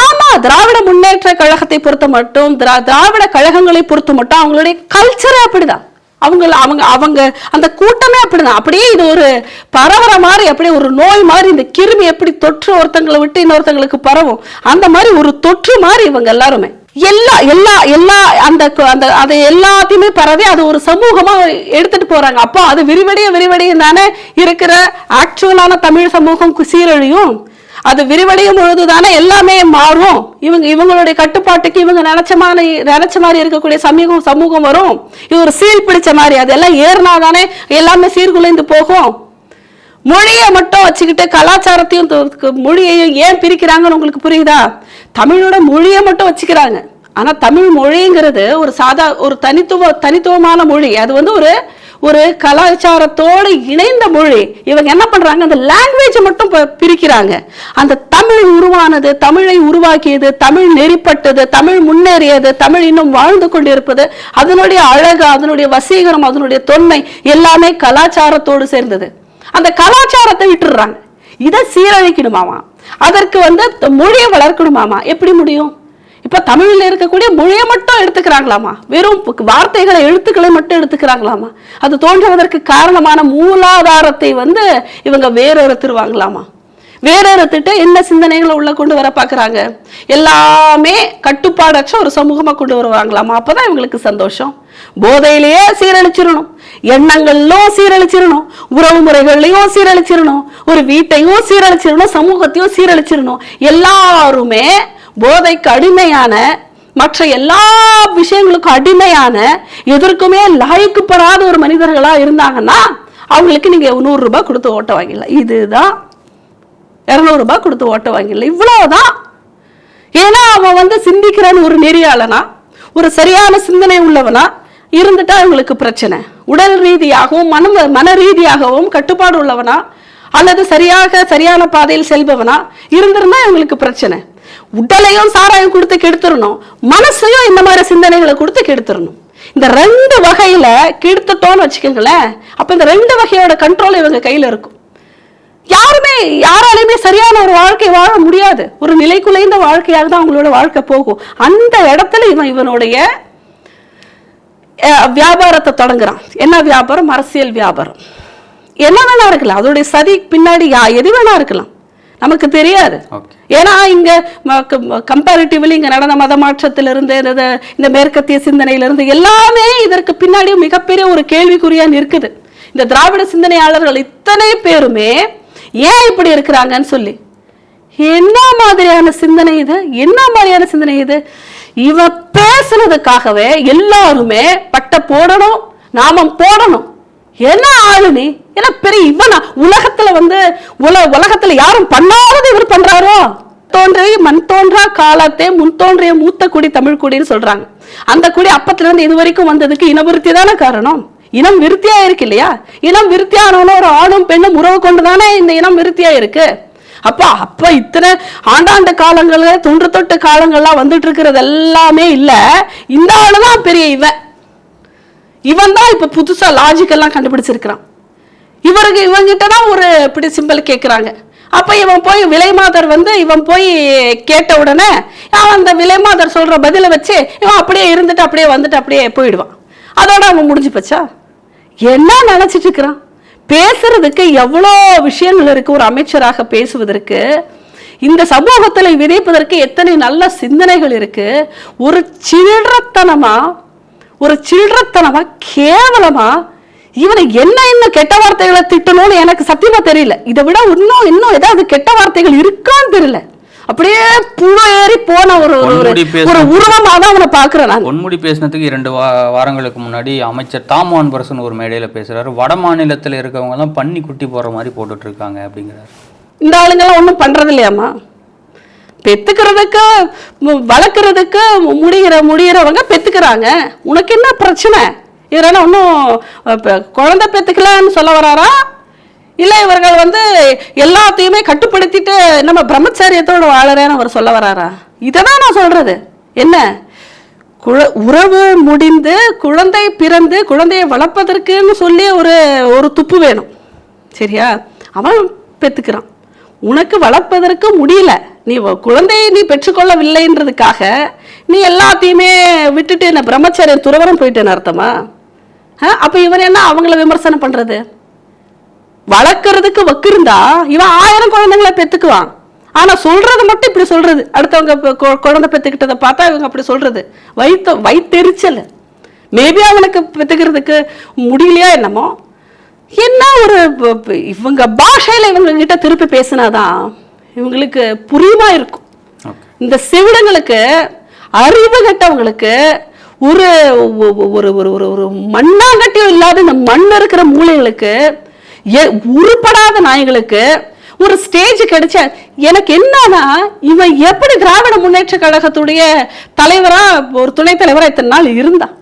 ஆமா, திராவிட முன்னேற்ற கழகத்தை பொறுத்த மட்டும், திராவிட கழகங்களை பொறுத்த மட்டும் அவங்களுடைய கல்ச்சரே அப்படிதான். அவங்க அந்த கூட்டமே அப்படிதான். அப்படியே இது ஒரு பரவற மாதிரி, அப்படியே ஒரு நோய் மாதிரி. இந்த கிருமி எப்படி தொற்று ஒருத்தங்களை விட்டு இன்னொருத்தங்களுக்கு பரவும், அந்த மாதிரி ஒரு தொற்று மாதிரி இவங்க எல்லாருமே அதை எல்லாத்தையுமே பரவி அது ஒரு சமூகமா எடுத்துட்டு போறாங்க. அப்போ அது விரிவடையும் தானே இருக்கிற ஆக்சுவலான தமிழ் சமூகம் சீரழியும். அது விரிவடையும் பொழுதுதானே எல்லாமே மாறும். இவங்களுடைய கட்டுப்பாட்டுக்கு இவங்க நினைச்ச மாதிரி இருக்கக்கூடிய சமூகம் வரும். இது ஒரு சீல் பிடிச்ச மாதிரி. அதெல்லாம் ஏறினாதானே எல்லாமே சீர்குலைந்து போகும். மொழியை மட்டும் வச்சுக்கிட்டு கலாச்சாரத்தையும் மொழியையும் ஏன் பிரிக்கிறாங்கன்னு உங்களுக்கு புரியுதா? தமிழோட மொழியை மட்டும் வச்சுக்கிறாங்க. ஆனா தமிழ் மொழிங்கிறது ஒரு தனித்துவமான மொழி. அது ஒரு கலாச்சாரத்தோடு இணைந்த மொழி. இவங்க என்ன பண்றாங்க, அந்த லாங்குவேஜ் மட்டும் பிரிக்கிறாங்க. அந்த தமிழ் உருவானது, தமிழை உருவாக்கியது, தமிழ் நெறிப்பட்டது, தமிழ் முன்னேறியது, தமிழ் இன்னும் வாழ்ந்து கொண்டிருப்பது, அதனுடைய அழகு, அதனுடைய வசீகரம், அதனுடைய தொன்மை எல்லாமே கலாச்சாரத்தோடு சேர்ந்தது. அந்த கலாச்சாரத்தை விட்டுடுறாங்க. இதை சீரழிக்கணுமாமா, அதற்கு மொழியை வளர்க்கணுமாமா. எப்படி முடியும்? இப்ப தமிழ்ல இருக்கக்கூடிய மொழியை மட்டும் எடுத்துக்கிறாங்களாமா, வெறும் வார்த்தைகளை எழுத்துக்களை மட்டும் எடுத்துக்கிறாங்களாமா. அது தோன்றுவதற்கு காரணமான மூலாதாரத்தை இவங்க வேறறுத்துருவாங்களாமா. வேறறுத்துட்டு என்ன சிந்தனைகளை உள்ள கொண்டு வர பாக்குறாங்க, எல்லாமே கட்டுப்பாடற்ற ஒரு சமூகமா கொண்டு வருவாங்களாமா. அப்பதான் இவங்களுக்கு சந்தோஷம். போதையிலேயே சீரழிச்சிடணும், எண்ணங்களிலும் சீரழிச்சிடணும், உறவு முறைகள்லையும் சீரழிச்சிடணும், ஒரு வீட்டையும் சீரழிச்சிடணும், சமூகத்தையும் சீரழிச்சிடணும். எல்லாருமே போதைக்கு அடிமையான, மற்ற எல்லா விஷயங்களுக்கும் அடிமையான, எதற்குமே லாய்க்கப்படாத ஒரு மனிதர்களா இருந்தாங்கன்னா அவங்களுக்கு நீங்க 100 ரூபாய் கொடுத்து ஓட்ட வாங்கிடலாம். இதுதான் 200 ரூபாய் கொடுத்து ஓட்ட வாங்கிடலாம். இவ்வளவுதான். ஏன்னா அவன் சிந்திக்கிறான்னு ஒரு நெறியாளனா, ஒரு சரியான சிந்தனை உள்ளவனா இருந்துட்டா இவங்களுக்கு பிரச்சனை. உடல் ரீதியாகவும் மன ரீதியாகவும் கட்டுப்பாடு உள்ளவனா அல்லது சரியான பாதையில் செல்பவனா இருந்திருந்தா இவங்களுக்கு பிரச்சனை. உடலையும் சாராயம் கொடுத்து கெடுத்துடணும், மனசையும் இந்த மாதிரி சிந்தனைகளை கொடுத்து கெடுத்துடணும். இந்த 2 வகையில கெடுத்துட்டோன்னு வச்சுக்கோங்களேன். அப்ப இந்த 2 வகையோட கண்ட்ரோல் இவங்க கையில இருக்கும். யாராலையுமே சரியான ஒரு வாழ்க்கை வாழ முடியாது. ஒரு நிலை குலைந்த வாழ்க்கையாக தான் அவங்களோட வாழ்க்கை போகும். அந்த இடத்துல இவனுடைய வியாபாரத்தை தொடங்குறான். என்ன வியாபாரம்? அரசியல் வியாபாரம். என்ன வேணா இருக்கலாம், அதோடைய சதி பின்னாடி எது வேணா இருக்கலாம், நமக்கு தெரியாது. ஏன்னா இங்க கம்பேரிட்டிவ்லி இங்க நடந்த மத மாற்றத்திலிருந்து இந்த மேற்கத்திய சிந்தனையிலிருந்து எல்லாமே இதற்கு பின்னாடி மிகப்பெரிய ஒரு கேள்விக்குறியா இருக்குது. இந்த திராவிட சிந்தனையாளர்கள் இத்தனை பேருமே ஏன் இப்படி இருக்கிறாங்கன்னு சொல்லி, என்ன மாதிரியான சிந்தனை இது, என்ன மாதிரியான சிந்தனை இது? இவ பேசுனதுக்காகவே எல்லாருமே பட்ட போடணும், நாமம் போடணும். என்ன ஆளு நீ? என்ன பெரிய இவனா? உலகத்துல உலகத்துல யாரும் பண்ணாதது இவர் பண்றாரோ? மண் தோன்றா காலத்தே முன் தோன்றிய மூத்த குடி தமிழ் குடின்னு சொல்றாங்க. அந்த குடி அப்பத்துல இருந்து இது வரைக்கும் வந்ததுக்கு இனவிருத்தி தானே காரணம். இனம் விருத்தியா இருக்கு இல்லையா? இனம் விருத்தியானவன ஒரு ஆணும் பெண்ணும் உறவு கொண்டுதானே இந்த இனம் விருத்தியா இருக்கு. அப்ப இத்தனை ஆண்டாண்டு காலங்கள்ல தொன்று காலங்கள்லாம் வந்துட்டு இருக்கிறது எல்லாமே இல்ல. இந்த ஆளுதான் பெரிய இவன் தான் இப்ப புதுசா லாஜிக்கெல்லாம் கண்டுபிடிச்சிருக்கிறான். இவங்கிட்ட தான் ஒரு இப்படி சிம்பிள் கேட்குறாங்க. அப்ப இவன் போய் விலைமாதர் இவன் போய் கேட்ட உடனே அவன் அந்த விலைமாதர் சொல்ற பதிலை வச்சு இவன் அப்படியே இருந்துட்டு அப்படியே வந்துட்டு அப்படியே போயிடுவான். அதோட அவன் முடிஞ்சு போச்சா? என்ன நினைச்சிட்டு இருக்கிறான்? பேசுறதுக்கு எவ்வளோ விஷயங்கள் இருக்கு. ஒரு அமைச்சராக பேசுவதற்கு, இந்த சமூகத்துல விதைப்பதற்கு எத்தனை நல்ல சிந்தனைகள் இருக்கு. ஒரு சில்லறத்தனமா கேவலமா இவனை என்ன கெட்ட வார்த்தைகளை திட்டணும்னு எனக்கு சத்தியமா தெரியல. இதை விட இன்னும் ஏதாவது கெட்ட வார்த்தைகள் இருக்கான்னு தெரியல. அப்படியே புழேறி போன ஒரு உருவமா தான் அவனை பாக்குறேன் நான். பொன்முடி பேசினதுக்கு 2 வாரங்களுக்கு முன்னாடி அமைச்சர் தாமு அன்பரசன் ஒரு மேடையில பேசுறாரு. வட மாநிலத்தில் இருக்கவங்க எல்லாம் பன்னி குட்டி போற மாதிரி போட்டுட்டு இருக்காங்க அப்படிங்கிறாரு. இந்த ஆளுங்கெல்லாம் ஒன்றும் பண்றது இல்லையாமா? பெத்துக்கிறதுக்கு வளர்க்கறதுக்கு முடிகிறவங்க பெத்துக்கிறாங்க. உனக்கு என்ன பிரச்சனை? இதனால ஒன்றும் குழந்தை பெத்துக்கலான்னு சொல்ல வராரா? இல்லை இவர்கள் எல்லாத்தையுமே கட்டுப்படுத்திட்டு நம்ம பிரம்மச்சரியத்தோடு வாழறேன்னு அவர் சொல்ல வராரா? இதைதான் நான் சொல்றது. என்ன உறவு முடிந்து குழந்தை பிறந்து குழந்தையை வளர்ப்பதற்குன்னு சொல்லி ஒரு துப்பு வேணும். சரியா? அவன் பெத்துக்கிறான். உனக்கு வளர்ப்பதற்கு முடியல. நீ குழந்தையை நீ பெற்றுக்கொள்ளவில்லைன்றதுக்காக நீ எல்லாத்தையுமே விட்டுட்டு என்ன பிரம்மச்சரியம் துறவரம் போயிட்டேன்னு அர்த்தமா? அப்ப இவன் என்ன அவங்கள விமர்சனம் பண்றது? வளர்க்கறதுக்கு வக்கிருந்தா இவன் 1000 குழந்தைங்களை பெத்துக்குவான். ஆனா சொல்றது மட்டும் இப்படி சொல்றது. அடுத்தவங்க குழந்தை பெத்துக்கிட்டதை பார்த்தா இவங்க அப்படி சொல்றது வயிற்றெரிச்சல். மேபி அவனுக்கு பெத்துக்கிறதுக்கு முடியலையா என்னமோ. என்ன ஒரு இவங்க பாஷையில இவங்க கிட்ட திருப்பி பேசினாதான் இவங்களுக்கு புரியுமா இருக்கும். இந்த செவிடங்களுக்கு, அறிவு கட்டவங்களுக்கு, ஒரு ஒரு ஒரு மண்ணாங்கட்டியும் இல்லாத இந்த மண் இருக்கிற மூளைகளுக்கு, உருப்படாத நாய்களுக்கு ஒரு ஸ்டேஜ் கிடைச்ச. எனக்கு என்னன்னா இவன் எப்படி திராவிட முன்னேற்ற கழகத்துடைய தலைவரா ஒரு துணைத் தலைவரா இத்தனை நாள் இருந்தான்?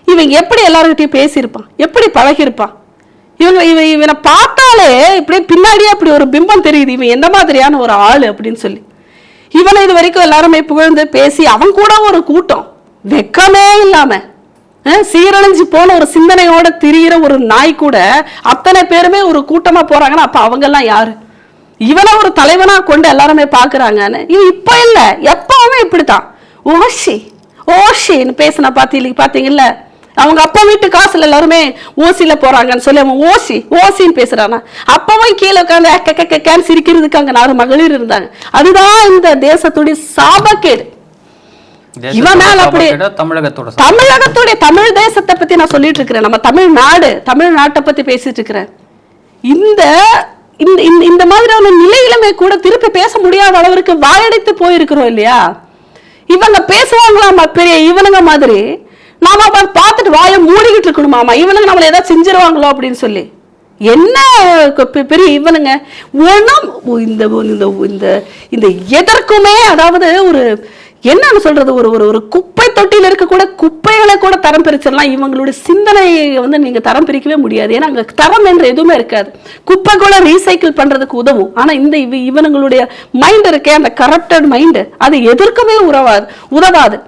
இவன் எப்படி எல்லார்கிட்டையும் பேசியிருப்பான்? எப்படி பழகிருப்பான்? இவனை பார்த்தாலே இப்படியே பின்னாடியே அப்படி ஒரு பிம்பம் தெரியுது. இவன் எந்த மாதிரியான ஒரு ஆளு அப்படின்னு சொல்லி இவனை இது வரைக்கும் எல்லாருமே புகழ்ந்து பேசி அவன் கூட ஒரு கூட்டம் வெக்கமே இல்லாம சீரழிஞ்சு போன ஒரு சிந்தனையோட திரியிற ஒரு நாய் கூட அத்தனை பேருமே ஒரு கூட்டமா போறாங்கன்னா அப்ப அவங்க எல்லாம் யாரு? இவனை ஒரு தலைவனா கொண்டு எல்லாருமே பாக்குறாங்கன்னு. இவன் இப்ப இல்ல, எப்பவுமே இப்படித்தான் ஓஷின்னு பேசினா பாத்தீங்கல்ல. அவங்க அப்பா வீட்டு காசுல எல்லாருமே ஓசியில போறாங்கன்னு சொல்லி அவன் ஓசின்னு பேசுறானா? அப்பவே கீழே உட்காந்து சிரிக்கிறதுக்கு அங்க 4 மகளிர் இருந்தாங்க. அதுதான் இந்த தேசத்துடைய சாபக்கேடு. இவன் மேல அப்படி தமிழகத்துடைய தமிழ் தேசத்தை பத்தி நான் சொல்லிட்டு இருக்கிறேன். நம்ம தமிழ்நாட்டை பத்தி பேசிட்டு இருக்கிறேன். இந்த மாதிரியான நிலையிலுமே கூட திருப்பி பேச முடியாத அளவிற்கு வாயடைத்து போயிருக்கிறோம் இல்லையா? இவங்க பேசுவாங்களாமா பெரிய இவனுங்க மாதிரி, நாம பார்த்துட்டு வாயை மூடிக்கிட்டு இருக்கணுமாமா. இவனுங்க நம்மள ஏதாவது செஞ்சிருவாங்களோ அப்படின்னு சொல்லி. என்ன பெரிய இவனுங்க இந்த எதற்குமே, அதாவது ஒரு என்னன்னு சொல்றது, ஒரு குப்பை தொட்டியில் இருக்கக்கூட குப்பைகளை கூட தரம் பிரிச்சிடலாம். இவங்களுடைய சிந்தனையை நீங்க தரம் பிரிக்கவே முடியாது. ஏன்னா அங்க தரம் என்று எதுவுமே இருக்காது. குப்பை கூட ரீசைக்கிள் பண்றதுக்கு உதவும். ஆனா இந்த இவனுங்களுடைய மைண்ட் இருக்கே, அந்த கரப்டட் மைண்ட், அது எதற்குமே உதவாது.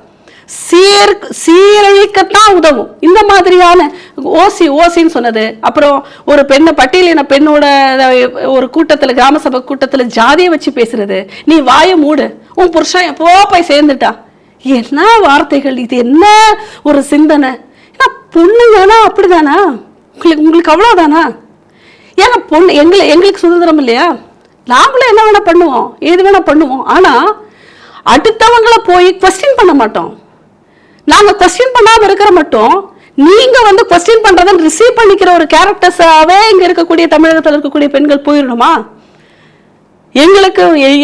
சீரழிக்கத்தான் உதவும். இந்த மாதிரியான ஓசின்னு சொன்னது. அப்புறம் ஒரு பெண்ணை, பட்டியலின பெண்ணோட ஒரு கூட்டத்துல, கிராம சபை கூட்டத்துல ஜாதியை வச்சு பேசுறது. நீ வாயை மூடு, உன் புருஷன் எப்போ போய் சேர்ந்துட்டா. என்ன வார்த்தைகள் இது! என்ன ஒரு சிந்தனை! பொண்ணுங்கன்னா அப்படிதானா? உங்களுக்கு அவ்வளவுதானா? ஏன்னா பொண்ணு எங்களுக்கு சுதந்திரம் இல்லையா? நாங்களும் என்ன வேணா பண்ணுவோம், ஏது வேணா பண்ணுவோம். ஆனா அடுத்தவங்களை போய் கொஸ்டின் பண்ண மாட்டோம். நாங்க கொஸ்டின் பண்ணாம இருக்கிற மட்டும் நீங்க கொஸ்டின் பண்றதை ரிசீவ் பண்ணிக்கிற ஒரு கேரக்டர்ஸாவே இங்க இருக்கக்கூடிய தமிழகத்தில் இருக்கக்கூடிய பெண்கள் போயிடணுமா?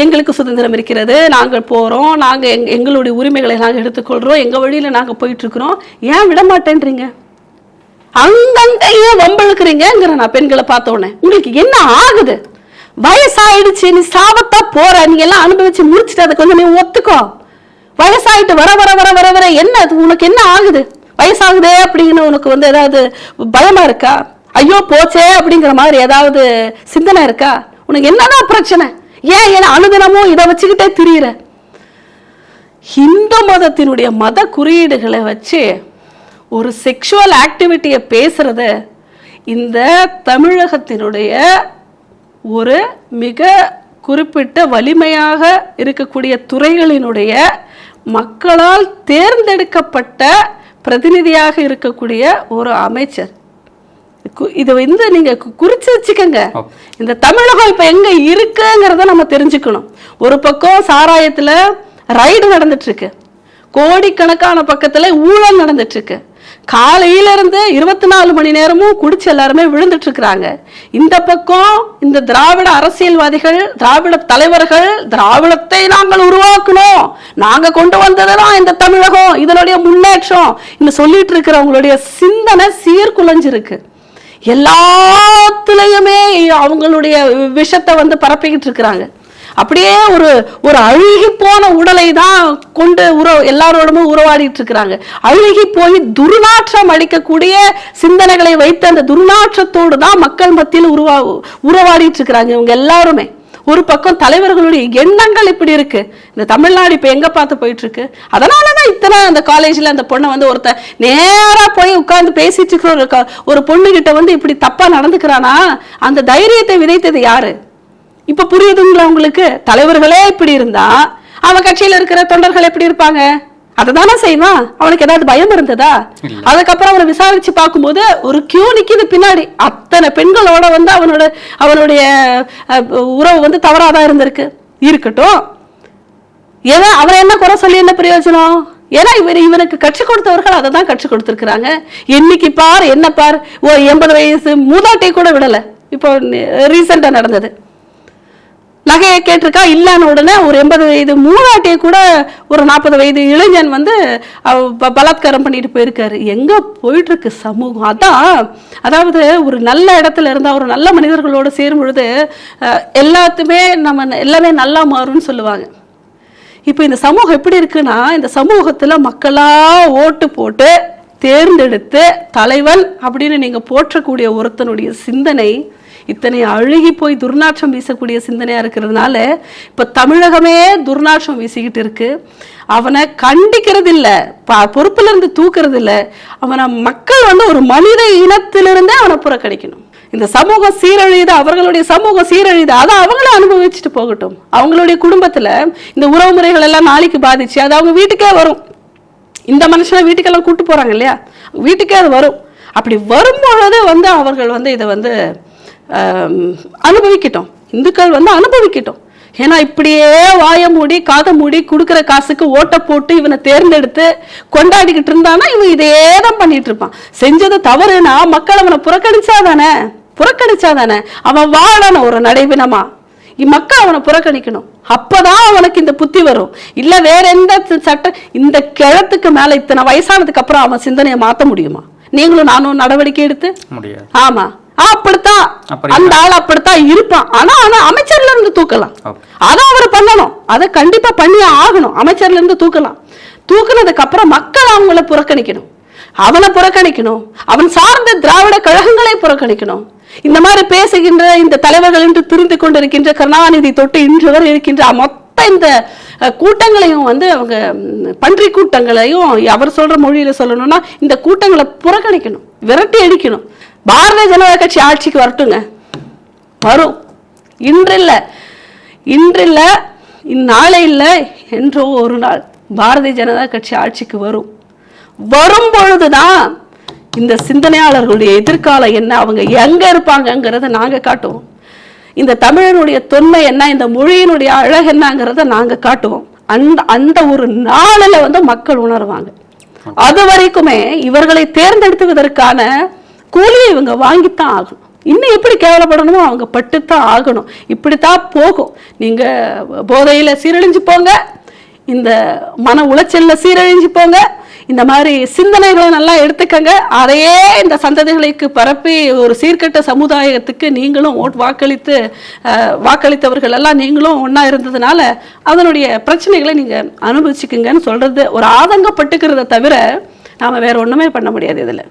எங்களுக்கு சுதந்திரம் இருக்கிறது, நாங்கள் போறோம், நாங்க எங்களுடைய உரிமைகளை நாங்கள் எடுத்துக்கொள்றோம், எங்க வழியில நாங்க போயிட்டு இருக்கிறோம். ஏன் விட மாட்டேன்றீங்க? அங்கங்க ஏன் வம்பழுக்கிறீங்கிற நான் பெண்களை பார்த்த உடனே உங்களுக்கு என்ன ஆகுது? வயசாயிடுச்சு, நீ சாபத்தா போற, நீ எல்லாம் அனுபவிச்சு முடிச்சுட்டு அதை கொஞ்சம் நீ ஒத்துக்கோ. வயசாயிட்டு வர வர வர வர வர என்ன உனக்கு என்ன ஆகுது? வயசாகுதே அப்படின்னு உனக்கு ஏதாவது பயமா இருக்கா? ஐயோ போச்சே அப்படிங்கிற மாதிரி ஏதாவது சிந்தனை இருக்கா? உனக்கு என்னதான் பிரச்சனை? ஏன் அனுதினமும் இதை வச்சுக்கிட்டே திரியிற? இந்து மதத்தினுடைய மத குறியீடுகளை வச்சு ஒரு செக்ஷுவல் ஆக்டிவிட்டியை பேசுறத இந்த தமிழகத்தினுடைய ஒரு மிக குறிப்பிட்ட வலிமையாக இருக்கக்கூடிய துறைகளினுடைய மக்களால் தேர்ந்தெடுக்கப்பட்ட பிரதிநிதியாக இருக்கக்கூடிய ஒரு அமைச்சர். இதை வந்து நீங்க குறிச்சு வச்சுக்கோங்க. இந்த தமிழகம் இப்ப எங்க இருக்குங்கிறத நம்ம தெரிஞ்சுக்கணும். ஒரு பக்கம் சாராயத்துல ரைடு நடந்துட்டு இருக்கு, கோடிக்கணக்கான பக்கத்துல ஊழல் நடந்துட்டு இருக்கு, காலையில இருந்து 24 மணி நேரமும் குடிச்சு எல்லாருமே விழுந்துட்டு இருக்கிறாங்க. இந்த பக்கம் இந்த திராவிட அரசியல்வாதிகள், திராவிட தலைவர்கள், திராவிடத்தை நாங்கள் உருவாக்கணும், நாங்க கொண்டு வந்ததுதான் இந்த தமிழகம், இதனுடைய முன்னேற்றம் இன்னும் சொல்லிட்டு இருக்கிறவங்களுடைய சிந்தனை சீர்குலைஞ்சிருக்கு. எல்லாத்துலயுமே அவங்களுடைய விஷத்தை வந்து பரப்பிக்கிட்டு இருக்கிறாங்க. அப்படியே ஒரு ஒரு அழுகி போன உடலை தான் கொண்டு எல்லாரோடமும் உறவாடிட்டு இருக்கிறாங்க. அழுகி போய் துர்நாற்றம் அளிக்கக்கூடிய சிந்தனைகளை வைத்து அந்த துர்நாற்றத்தோடு தான் மக்கள் மத்தியில் உறவாடிட்டு இருக்கிறாங்க இவங்க எல்லாருமே. ஒரு பக்கம் தலைவர்களுடைய எண்ணங்கள் இப்படி இருக்கு. இந்த தமிழ்நாடு இப்ப எங்க பார்த்து போயிட்டு இருக்கு. அதனாலதான் இத்தனை அந்த காலேஜ்ல அந்த பொண்ணை வந்து ஒருத்தன் நேரா போய் உட்கார்ந்து பேசிட்டு இருக்கிற ஒரு பொண்ணு கிட்ட வந்து இப்படி தப்பா நடந்துக்கிறானா, அந்த தைரியத்தை விதைத்தது யாரு? இப்ப புரியுதுங்களா உங்களுக்கு? தலைவர்களே இப்படி இருந்தா அவன் கட்சியில இருக்கிற தொண்டர்கள் எப்படி இருப்பாங்க? அததானே செய்வான். அவனுக்கு ஏதாவது பயம் இருந்ததா? அதுக்கப்புறம் அவனை விசாரிச்சு பார்க்கும்போது ஒரு கியூ நிக்குது பின்னாடி, அத்தனை பெண்களோட வந்து அவனுடைய உறவு வந்து தவறாதான் இருந்திருக்கு. இருக்கட்டும், ஏன்னா அவனை என்ன குறை சொல்லி என்ன பிரயோஜனம்? ஏன்னா இவனுக்கு கற்றுக் கொடுத்தவர்கள் அதை தான் கற்றுக் கொடுத்திருக்கிறாங்க. என்னைக்கு பார் என்ன பார், ஒரு 80 வயசு மூதாட்டியை கூட விடல. இப்போ ரீசெண்டா நடந்தது, நகையை கேட்டிருக்கா, இல்லான உடனே ஒரு 80 வயது மூதாட்டியை கூட ஒரு 40 வயது இளைஞன் வந்து பலாத்காரம் பண்ணிட்டு போயிருக்காரு. எங்க போயிட்டு இருக்கு சமூகம்? அதாவது ஒரு நல்ல இடத்துல இருந்தா, ஒரு நல்ல மனிதர்களோட சேரும் பொழுது எல்லாமே நல்லா மாறும்னு சொல்லுவாங்க. இப்போ இந்த சமூகம் எப்படி இருக்குன்னா, இந்த சமூகத்துல மக்களா ஓட்டு போட்டு தேர்ந்தெடுத்து தலைவன் அப்படின்னு நீங்க போற்றக்கூடிய ஒருத்தனுடைய சிந்தனை இத்தனை அழுகி போய் துர்நாற்றம் வீசக்கூடிய சிந்தனையா இருக்கிறதுனால இப்ப தமிழகமே துர்நாற்றம் வீசிக்கிட்டு இருக்கு. அவனை கண்டிக்கிறது இல்ல, பொறுப்புல இருந்து தூக்குறது இல்ல, அவனை மக்கள் வந்து ஒரு மனித இனத்திலிருந்தே அவனை புறக்கணிக்கணும். இந்த சமூகம் சீரழியுது, அவர்களுடைய சமூகம் சீரழியுது, அதை அவங்கள அனுபவிச்சுட்டு போகட்டும். அவங்களுடைய குடும்பத்துல இந்த உறவு முறைகள் எல்லாம் நாளைக்கு பாதிச்சு அது அவங்க வீட்டுக்கே வரும். இந்த மனுஷனை வீட்டுக்கெல்லாம் கூட்டு போறாங்க இல்லையா, வீட்டுக்கே அது வரும். அப்படி வரும்பொழுது வந்து அவர்கள் வந்து இதை வந்து அனுபவிக்கட்டும், இந்துக்கள் வந்து அனுபவிக்கட்டும். ஏன்னா இப்படியே வாய மூடி காதை மூடி கொடுக்குற காசுக்கு ஓட்ட போட்டு இவனை தேர்ந்தெடுத்து கொண்டாடிக்கிட்டு இருந்தானா இவன் இதே தான் பண்ணிட்டு இருப்பான். செஞ்சது தவறுனா மக்கள் அவனை புறக்கணிச்சாதானே அவன் வாழணும் ஒரு நடைபினமா. மக்கள் அவனை புறக்கணிக்கணும், அப்பதான் அவனுக்கு இந்த புத்தி வரும். இல்ல வேற எந்த சட்டம் இந்த கிழத்துக்கு மேல இத்தனை வயசானதுக்கு அப்புறம் அவன் சிந்தனையை மாத்த முடியுமா? நீங்களும் நானும் நடவடிக்கை எடுத்து முடியாது. ஆமா, அப்படித்தான் அந்த ஆள் அப்படித்தான் இருப்பான். ஆனா அமைச்சர்ல இருந்து தூக்கலாம், அதான் அவர் பண்ணணும், அதை கண்டிப்பா பண்ணி ஆகணும். அமைச்சர்ல இருந்து தூக்கலாம். தூக்குனதுக்கு அப்புறம் மக்கள் அவங்கள புறக்கணிக்கணும், அவனை புறக்கணிக்கணும், அவன் சார்ந்த திராவிட கழகங்களை புறக்கணிக்கணும். இந்த மாதிரி பேசுகின்ற இந்த தலைவர்கள் என்று திரிந்து கொண்டிருக்கின்ற கருணாநிதி தொட்டு இன்று வரை இருக்கின்ற மொத்த இந்த கூட்டங்களையும் வந்து அவங்க பன்றி கூட்டங்களையும் அவர் சொல்ற மொழியில சொல்லணும்னா இந்த கூட்டங்களை புறக்கணிக்கணும், விரட்டி அடிக்கணும். பாரதிய ஜனதா கட்சி ஆட்சிக்கு வரட்டுங்க, வரும். இன்றில்ல இந்நாளை இல்லை என்றோ ஒரு நாள் பாரதிய ஜனதா கட்சி ஆட்சிக்கு வரும். வரும் பொழுதுதான் இந்த சிந்தனையாளர்களுடைய எதிர்காலம் என்ன, அவங்க எங்க இருப்பாங்கங்கிறத நாங்க காட்டுவோம். இந்த தமிழனுடைய தொன்மை என்ன, இந்த மொழியினுடைய அழகு என்னங்கிறத நாங்க காட்டுவோம். அந்த ஒரு நாளில் வந்து மக்கள் உணர்வாங்க. அது வரைக்குமே இவர்களை தேர்ந்தெடுத்துவதற்கான கூலியை இவங்க வாங்கித்தான் ஆகணும். இன்னும் எப்படி கேவலப்படணுமோ அவங்க பட்டுத்தான் ஆகணும். இப்படித்தான் போகும். நீங்க போதையில சீரழிஞ்சு போங்க, இந்த மன உளைச்சல்ல சீரழிஞ்சு போங்க, இந்த மாதிரி சிந்தனைகளை நல்லா எடுத்துக்கங்க. அதையே இந்த சந்ததிகளுக்கு பரப்பி ஒரு சீர்கட்ட சமுதாயத்துக்கு நீங்களும் வாக்களித்தவர்கள் எல்லாம் நீங்களும் ஒன்னா இருந்ததுனால அதனுடைய பிரச்சனைகளை நீங்க அனுபவிச்சுக்குங்கன்னு சொல்றது ஒரு ஆதங்கப்பட்டுக்கிறத தவிர நாம வேற ஒண்ணுமே பண்ண முடியாது இதுல.